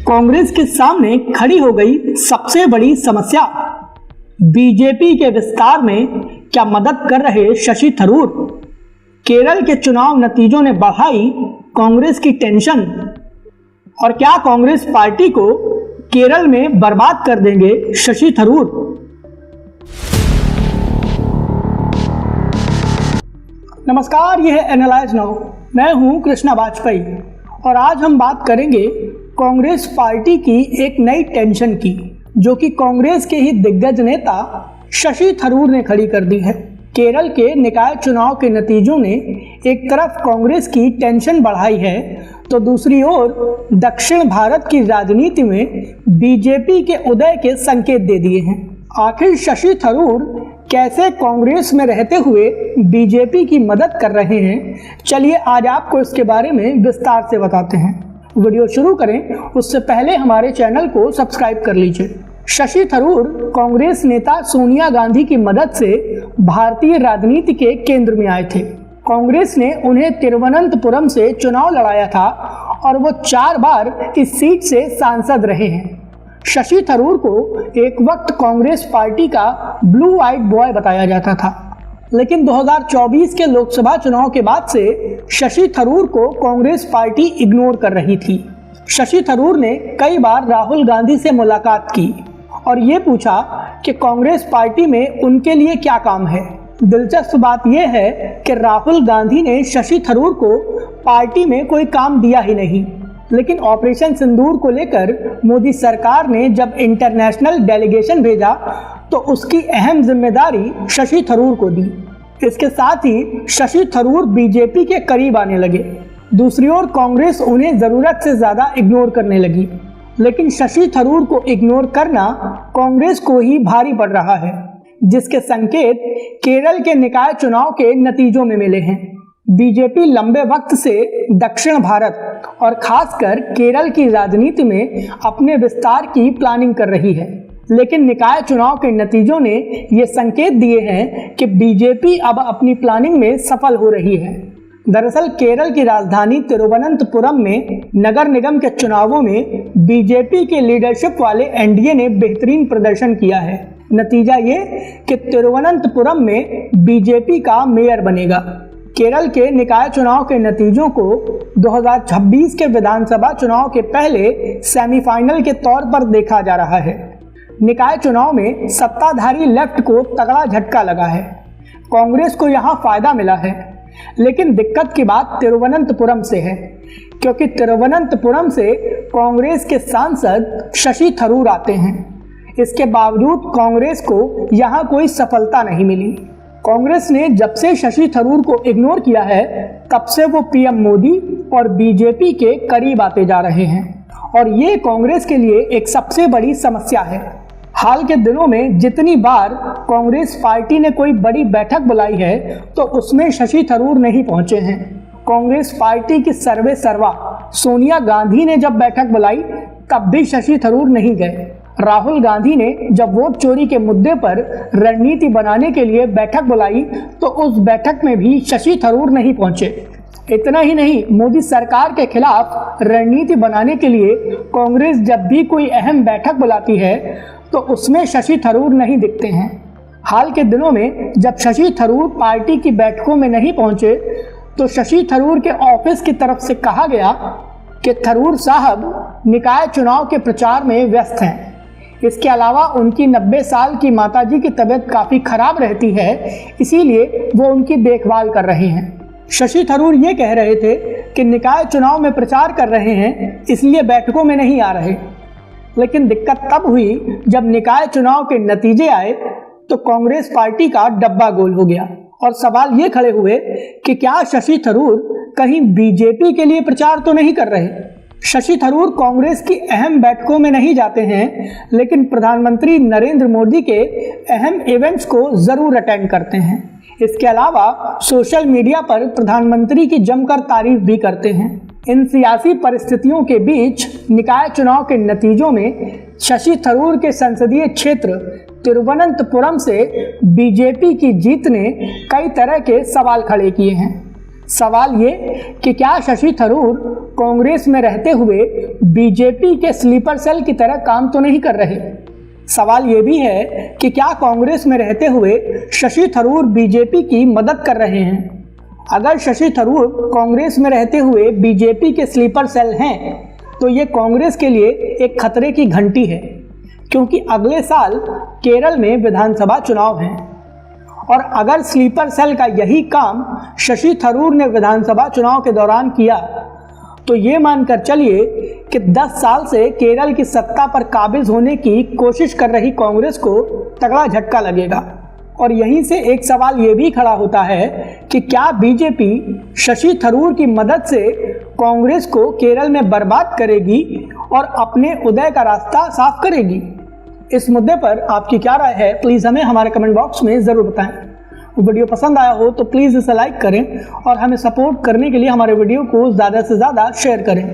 कांग्रेस के सामने खड़ी हो गई सबसे बड़ी समस्या। बीजेपी के विस्तार में क्या मदद कर रहे शशि थरूर? केरल के चुनाव नतीजों ने बढ़ाई कांग्रेस की टेंशन, और क्या कांग्रेस पार्टी को केरल में बर्बाद कर देंगे शशि थरूर? नमस्कार, यह है एनालाइज नाउ। मैं हूं कृष्णा वाजपेयी और आज हम बात करेंगे कांग्रेस पार्टी की एक नई टेंशन की, जो कि कांग्रेस के ही दिग्गज नेता शशि थरूर ने खड़ी कर दी है। केरल के निकाय चुनाव के नतीजों ने एक तरफ कांग्रेस की टेंशन बढ़ाई है, तो दूसरी ओर दक्षिण भारत की राजनीति में बीजेपी के उदय के संकेत दे दिए हैं। आखिर शशि थरूर कैसे कांग्रेस में रहते हुए बीजेपी की मदद कर रहे हैं, चलिए आज आपको इसके बारे में विस्तार से बताते हैं। वीडियो शुरू करें उससे पहले हमारे चैनल को सब्सक्राइब कर लीजिए। शशि थरूर कांग्रेस नेता सोनिया गांधी की मदद से भारतीय राजनीति के केंद्र में आए थे। कांग्रेस ने उन्हें तिरुवनंतपुरम से चुनाव लड़ाया था और वो 4 बार इस सीट से सांसद रहे हैं। शशि थरूर को एक वक्त कांग्रेस पार्टी का ब्लू आइड बॉय बताया जाता था, लेकिन 2024 के लोकसभा चुनाव के बाद से शशि थरूर को कांग्रेस पार्टी इग्नोर कर रही थी। शशि थरूर ने कई बार राहुल गांधी से मुलाकात की और ये पूछा कि कांग्रेस पार्टी में उनके लिए क्या काम है। दिलचस्प बात यह है कि राहुल गांधी ने शशि थरूर को पार्टी में कोई काम दिया ही नहीं, लेकिन ऑपरेशन सिंदूर को लेकर मोदी सरकार ने जब इंटरनेशनल डेलीगेशन भेजा तो उसकी अहम जिम्मेदारी शशि थरूर को दी। इसके साथ ही शशि थरूर बीजेपी के करीब आने लगे। दूसरी ओर कांग्रेस उन्हें जरूरत से ज्यादा इग्नोर करने लगी, लेकिन शशि थरूर को इग्नोर करना कांग्रेस को ही भारी पड़ रहा है, जिसके संकेत केरल के निकाय चुनाव के नतीजों में मिले हैं। बीजेपी लंबे वक्त से दक्षिण भारत और खासकर केरल की राजनीति में अपने विस्तार की प्लानिंग कर रही है, लेकिन निकाय चुनाव के नतीजों ने ये संकेत दिए हैं कि बीजेपी अब अपनी प्लानिंग में सफल हो रही है। दरअसल केरल की राजधानी तिरुवनंतपुरम में नगर निगम के चुनावों में बीजेपी के लीडरशिप वाले एनडीए ने बेहतरीन प्रदर्शन किया है। नतीजा ये कि तिरुवनंतपुरम में बीजेपी का मेयर बनेगा। केरल के निकाय चुनाव के नतीजों को 2026 के विधानसभा चुनाव के पहले सेमीफाइनल के तौर पर देखा जा रहा है। निकाय चुनाव में सत्ताधारी लेफ्ट को तगड़ा झटका लगा है। कांग्रेस को यहां फायदा मिला है, लेकिन दिक्कत की बात तिरुवनंतपुरम से है, क्योंकि तिरुवनंतपुरम से कांग्रेस के सांसद शशि थरूर आते हैं। इसके बावजूद कांग्रेस को यहां कोई सफलता नहीं मिली। कांग्रेस ने जब से शशि थरूर को इग्नोर किया है, तब से वो पीएम मोदी और बीजेपी के करीब आते जा रहे हैं, और ये कांग्रेस के लिए एक सबसे बड़ी समस्या है। हाल के दिनों में जितनी बार कांग्रेस पार्टी ने कोई बड़ी बैठक बुलाई है, तो उसमें शशि थरूर नहीं पहुंचे हैं। कांग्रेस पार्टी की सर्वे सर्वा सोनिया गांधी ने जब बैठक बुलाई, तब भी शशि थरूर नहीं गए। राहुल गांधी ने जब वोट चोरी के मुद्दे पर रणनीति बनाने के लिए बैठक बुलाई, तो उस बैठक में भी शशि थरूर नहीं पहुंचे। इतना ही नहीं, मोदी सरकार के खिलाफ रणनीति बनाने के लिए कांग्रेस जब भी कोई अहम बैठक बुलाती है, तो उसमें शशि थरूर नहीं दिखते हैं। हाल के दिनों में जब शशि थरूर पार्टी की बैठकों में नहीं पहुंचे, तो शशि थरूर के ऑफिस की तरफ से कहा गया कि थरूर साहब निकाय चुनाव के प्रचार में व्यस्त हैं। इसके अलावा उनकी 90 साल की माताजी की तबीयत काफ़ी खराब रहती है, इसीलिए वो उनकी देखभाल कर रहे हैं। शशि थरूर ये कह रहे थे कि निकाय चुनाव में प्रचार कर रहे हैं, इसलिए बैठकों में नहीं आ रहे। लेकिन दिक्कत तब हुई जब निकाय चुनाव के नतीजे आए, तो कांग्रेस पार्टी का डब्बा गोल हो गया और सवाल ये खड़े हुए कि क्या शशि थरूर कहीं बीजेपी के लिए प्रचार तो नहीं कर रहे। शशि थरूर कांग्रेस की अहम बैठकों में नहीं जाते हैं, लेकिन प्रधानमंत्री नरेंद्र मोदी के अहम इवेंट्स को जरूर अटेंड करते हैं। इसके अलावा सोशल मीडिया पर प्रधानमंत्री की जमकर तारीफ भी करते हैं। इन सियासी परिस्थितियों के बीच निकाय चुनाव के नतीजों में शशि थरूर के संसदीय क्षेत्र तिरुवनंतपुरम से बीजेपी की जीत ने कई तरह के सवाल खड़े किए हैं। सवाल ये कि क्या शशि थरूर कांग्रेस में रहते हुए बीजेपी के स्लीपर सेल की तरह काम तो नहीं कर रहे। सवाल ये भी है कि क्या कांग्रेस में रहते हुए शशि थरूर बीजेपी की मदद कर रहे हैं। अगर शशि थरूर कांग्रेस में रहते हुए बीजेपी के स्लीपर सेल हैं तो ये कांग्रेस के लिए एक खतरे की घंटी है, क्योंकि अगले साल केरल में विधानसभा चुनाव हैं और अगर स्लीपर सेल का यही काम शशि थरूर ने विधानसभा चुनाव के दौरान किया तो ये मानकर चलिए कि 10 साल से केरल की सत्ता पर काबिज होने की कोशिश कर रही कांग्रेस को तगड़ा झटका लगेगा। और यहीं से एक सवाल ये भी खड़ा होता है कि क्या बीजेपी शशि थरूर की मदद से कांग्रेस को केरल में बर्बाद करेगी और अपने उदय का रास्ता साफ करेगी। इस मुद्दे पर आपकी क्या राय है, प्लीज़ हमें हमारे कमेंट बॉक्स में ज़रूर बताएं। वीडियो पसंद आया हो तो प्लीज़ इसे लाइक करें और हमें सपोर्ट करने के लिए हमारे वीडियो को ज़्यादा से ज़्यादा शेयर करें।